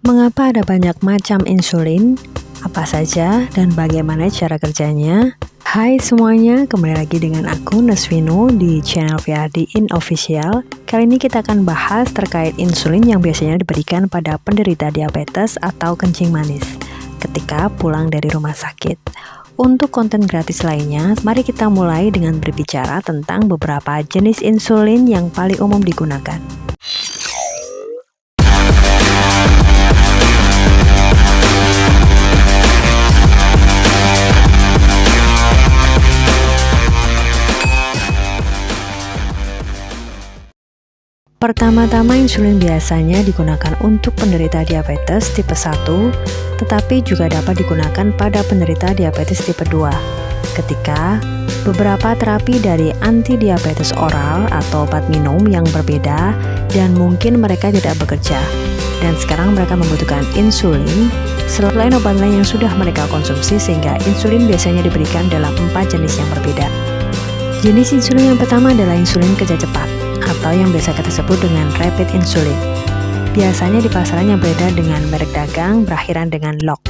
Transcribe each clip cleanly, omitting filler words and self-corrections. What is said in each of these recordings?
Mengapa ada banyak macam insulin? Apa saja dan bagaimana cara kerjanya? Hai semuanya, kembali lagi dengan aku Nasvino di channel VRD In Official. Kali ini kita akan bahas terkait insulin yang biasanya diberikan pada penderita diabetes atau kencing manis ketika pulang dari rumah sakit. Untuk konten gratis lainnya, mari kita mulai dengan berbicara tentang beberapa jenis insulin yang paling umum digunakan. Pertama-tama, insulin biasanya digunakan untuk penderita diabetes tipe 1, tetapi juga dapat digunakan pada penderita diabetes tipe 2. Ketika beberapa terapi dari antidiabetes oral atau obat minum yang berbeda dan mungkin mereka tidak bekerja, dan sekarang mereka membutuhkan insulin selain obat lain yang sudah mereka konsumsi, sehingga insulin biasanya diberikan dalam 4 jenis yang berbeda. Jenis insulin yang pertama adalah insulin kerja cepat, atau yang biasa kita sebut dengan rapid insulin. Biasanya di pasaran yang beredar dengan merek dagang berakhiran dengan log.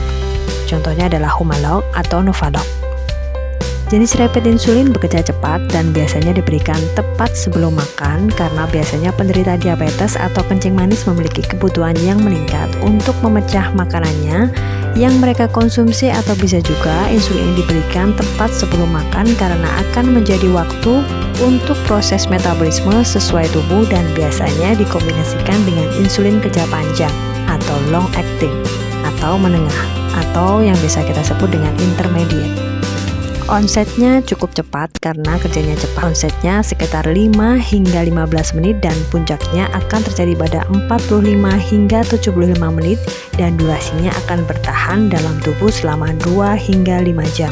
Contohnya adalah Humalog atau Novalog. Jenis rapid insulin bekerja cepat dan biasanya diberikan tepat sebelum makan karena biasanya penderita diabetes atau kencing manis memiliki kebutuhan yang meningkat untuk memecah makanannya yang mereka konsumsi, atau bisa juga insulin ini diberikan tepat sebelum makan karena akan menjadi waktu untuk proses metabolisme sesuai tubuh dan biasanya dikombinasikan dengan insulin kerja panjang atau long acting atau menengah atau yang bisa kita sebut dengan intermediate. Onsetnya cukup cepat karena kerjanya cepat. Onsetnya sekitar 5 hingga 15 menit dan puncaknya akan terjadi pada 45 hingga 75 menit dan durasinya akan bertahan dalam tubuh selama 2 hingga 5 jam.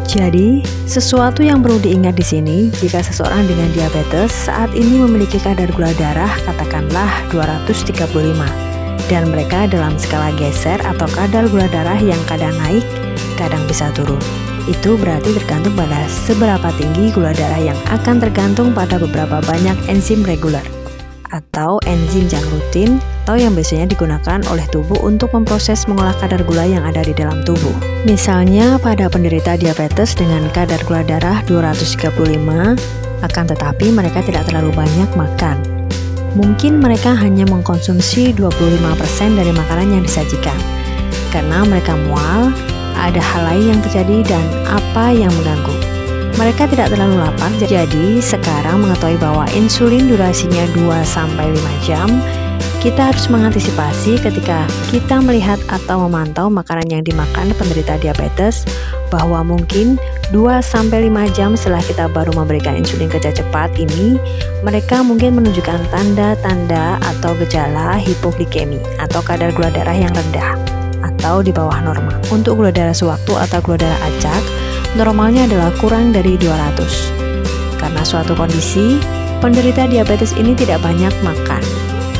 Jadi, sesuatu yang perlu diingat di sini, jika seseorang dengan diabetes saat ini memiliki kadar gula darah katakanlah 235 dan mereka dalam skala geser atau kadar gula darah yang kadang naik, kadang bisa turun. Itu berarti tergantung pada seberapa tinggi gula darah yang akan tergantung pada beberapa banyak enzim reguler atau enzim yang rutin atau yang biasanya digunakan oleh tubuh untuk memproses mengolah kadar gula yang ada di dalam tubuh. Misalnya pada penderita diabetes dengan kadar gula darah 235, akan tetapi mereka tidak terlalu banyak makan. Mungkin mereka hanya mengkonsumsi 25% dari makanan yang disajikan karena mereka mual, ada hal lain yang terjadi dan apa yang mengganggu. Mereka tidak terlalu lapar, jadi sekarang mengetahui bahwa insulin durasinya 2-5 jam, kita harus mengantisipasi ketika kita melihat atau memantau makanan yang dimakan penderita diabetes bahwa mungkin 2-5 jam setelah kita baru memberikan insulin kerja cepat ini, mereka mungkin menunjukkan tanda-tanda atau gejala hipoglikemi atau kadar gula darah yang rendah atau di bawah normal. Untuk gula darah sewaktu atau gula darah acak, normalnya adalah kurang dari 200. Karena suatu kondisi, penderita diabetes ini tidak banyak makan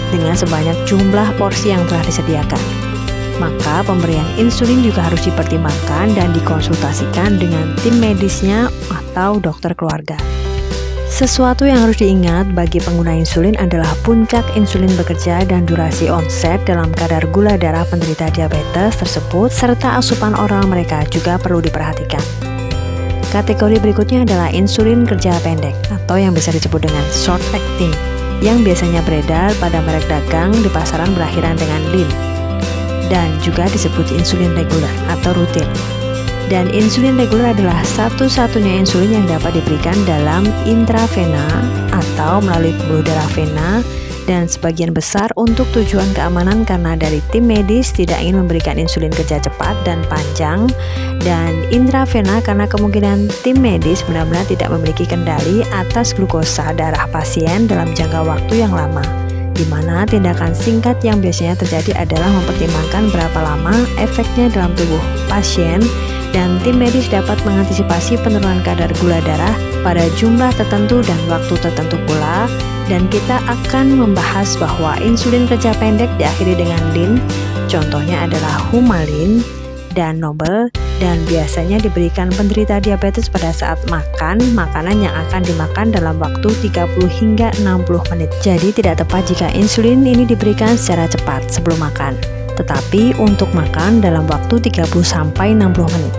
dengan sebanyak jumlah porsi yang telah disediakan. Maka pemberian insulin juga harus dipertimbangkan dan dikonsultasikan dengan tim medisnya atau dokter keluarga. Sesuatu yang harus diingat bagi pengguna insulin adalah puncak insulin bekerja dan durasi onset dalam kadar gula darah penderita diabetes tersebut, serta asupan oral mereka juga perlu diperhatikan. Kategori berikutnya adalah insulin kerja pendek atau yang bisa disebut dengan short acting, yang biasanya beredar pada merek dagang di pasaran berakhiran dengan lin, dan juga disebut insulin reguler atau rutin. Dan insulin reguler adalah satu-satunya insulin yang dapat diberikan dalam intravena atau melalui pembuluh darah vena, dan sebagian besar untuk tujuan keamanan karena dari tim medis tidak ingin memberikan insulin kerja cepat dan panjang, dan intravena karena kemungkinan tim medis benar-benar tidak memiliki kendali atas glukosa darah pasien dalam jangka waktu yang lama, di mana tindakan singkat yang biasanya terjadi adalah mempertimbangkan berapa lama efeknya dalam tubuh pasien, dan tim medis dapat mengantisipasi penurunan kadar gula darah pada jumlah tertentu dan waktu tertentu pula. Dan kita akan membahas bahwa insulin kerja pendek diakhiri dengan lin, contohnya adalah Humalin dan Nobel, dan biasanya diberikan penderita diabetes pada saat makan makanan yang akan dimakan dalam waktu 30 hingga 60 menit. Jadi tidak tepat jika insulin ini diberikan secara cepat sebelum makan, tetapi untuk makan dalam waktu 30 sampai 60 menit.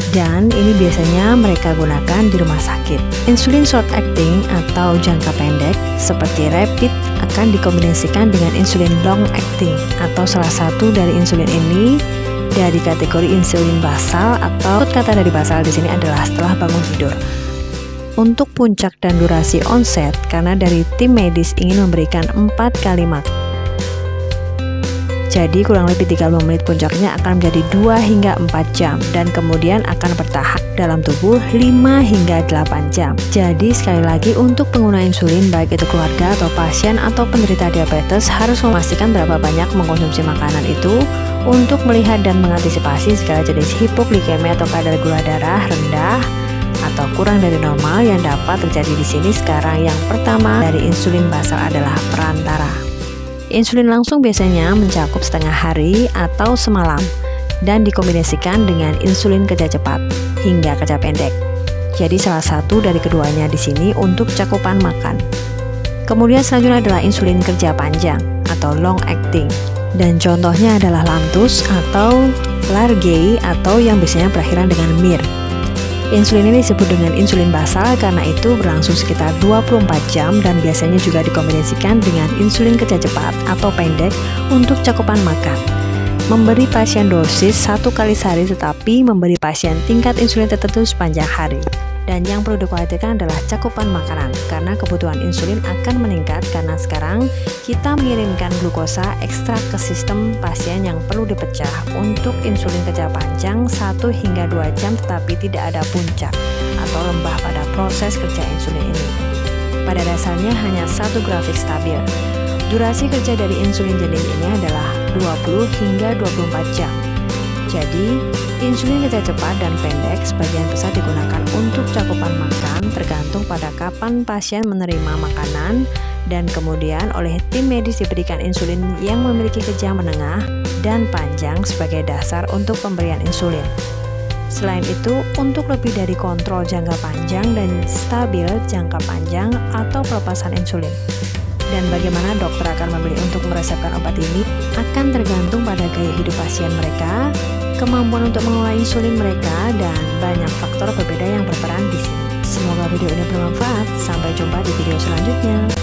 Dan ini biasanya mereka gunakan di rumah sakit. Insulin short acting atau jangka pendek seperti rapid akan dikombinasikan dengan insulin long acting atau salah satu dari insulin ini dari kategori insulin basal atau kata dari basal di sini adalah setelah bangun tidur. Untuk puncak dan durasi onset, karena dari tim medis ingin memberikan 4 kali makan, jadi kurang lebih 30 menit puncaknya akan menjadi 2 hingga 4 jam dan kemudian akan bertahan dalam tubuh 5 hingga 8 jam. Jadi sekali lagi untuk pengguna insulin baik itu keluarga atau pasien atau penderita diabetes harus memastikan berapa banyak mengkonsumsi makanan itu untuk melihat dan mengantisipasi segala jenis hipoglikemia atau kadar gula darah rendah atau kurang dari normal yang dapat terjadi di sini. Sekarang yang pertama dari insulin basal adalah perantara. Insulin langsung biasanya mencakup setengah hari atau semalam dan dikombinasikan dengan insulin kerja cepat hingga kerja pendek. Jadi salah satu dari keduanya di sini untuk cakupan makan. Kemudian selanjutnya adalah insulin kerja panjang atau long acting. Dan contohnya adalah Lantus atau Largay atau yang biasanya berakhiran dengan mir. Insulin ini disebut dengan insulin basal karena itu berlangsung sekitar 24 jam dan biasanya juga dikombinasikan dengan insulin kerja cepat atau pendek untuk cakupan makan. Memberi pasien dosis 1 kali sehari tetapi memberi pasien tingkat insulin tertentu sepanjang hari. Dan yang perlu dikhawatirkan adalah cakupan makanan karena kebutuhan insulin akan meningkat karena sekarang kita mengirimkan glukosa ekstra ke sistem pasien yang perlu dipecah untuk insulin kerja panjang 1 hingga 2 jam tetapi tidak ada puncak atau lembah pada proses kerja insulin ini. Pada dasarnya hanya satu grafik stabil. Durasi kerja dari insulin jenis ini adalah 20 hingga 24 jam. Jadi, insulin kerja cepat dan pendek sebagian besar digunakan untuk cakupan makan tergantung pada kapan pasien menerima makanan dan kemudian oleh tim medis diberikan insulin yang memiliki kerja menengah dan panjang sebagai dasar untuk pemberian insulin. Selain itu, untuk lebih dari kontrol jangka panjang dan stabil jangka panjang atau pelepasan insulin. Dan bagaimana dokter akan memilih untuk meresepkan obat ini akan tergantung pada gaya hidup pasien mereka, kemampuan untuk mengelola insulin mereka, dan banyak faktor berbeda yang berperan di sini. Semoga video ini bermanfaat. Sampai jumpa di video selanjutnya.